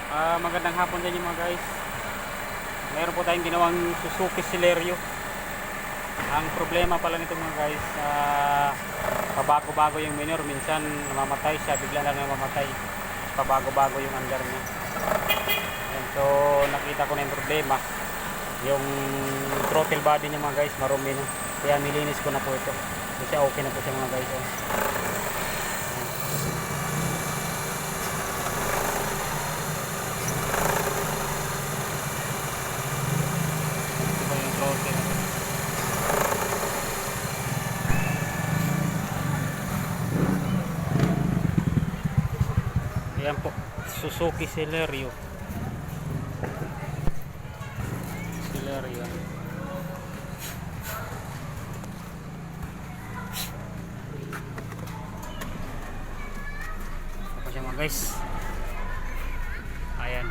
Magandang hapon din mga guys. Meron po tayong ginawang Suzuki Celerio. Ang problema pala nito mga guys, pabago-bago yung minor. Minsan namamatay siya, bigla na namamatay. Pabago-bago yung under niya. And so nakita ko na yung problema. Yung throttle body niya mga guys, marumi na. Kaya nilinis ko na po ito. Kasi okay na po siya mga guys. Ayan po, Suzuki Celerio. Celerio. Apa siya mga guys? Ayan.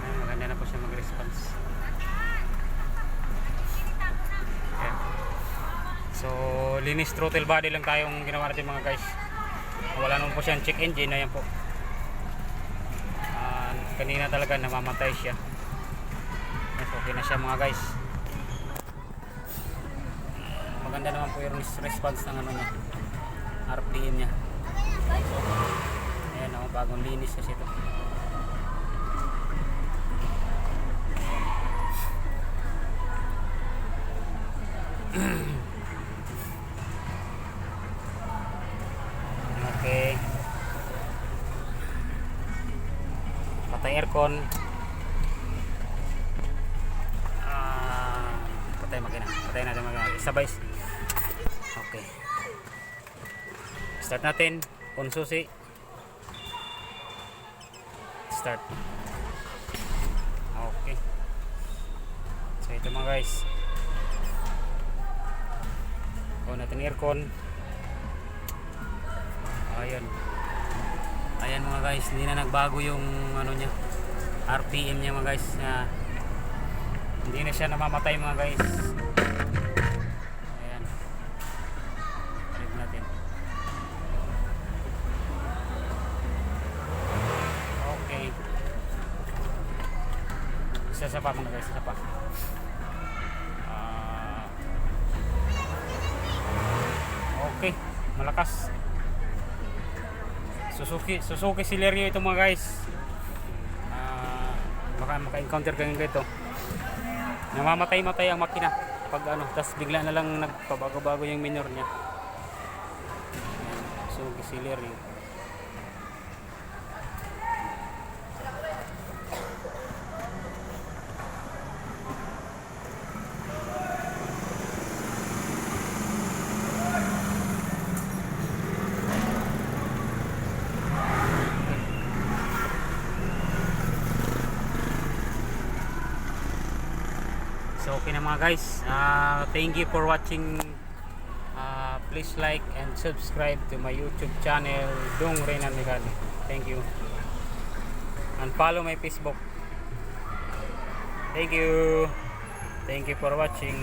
Ayan, maganda na po siya mag-response. So, linis throttle body lang tayong ginawa natin mga guys. Wala naman po siyang check engine. Ayan po. Kanina talaga namamatay siya. Okay na siya mga guys. Maganda naman po yung response ng ano niya, RPM niya. Ayan o, bagong linis kasi ito. Okay. Patay aircon. Patay makina. Patay natin makina. Sabay. Okay. Start natin. On susi. Start. Okay. So ito mga guys. On natin aircon. Ayan. Ayan mga guys, hindi na nagbago yung ano niya, RPM niya mga guys. Hindi na siya namamatay mga guys. Ayan. Check natin. Okay. Isa pa mga guys, isa pa. Okay, malakas. Suzuki Celerio ito mga guys. Baka maka-encounter kayo dito. Namamatay-matay ang makina pag ano, tas bigla na lang nagpabago-bago yung minor niya. Suzuki Celerio. So okay na mga guys, thank you for watching. Please like and subscribe to my YouTube channel, Dong Reynan Mecanic. Thank you. And follow my Facebook. Thank you. Thank you for watching.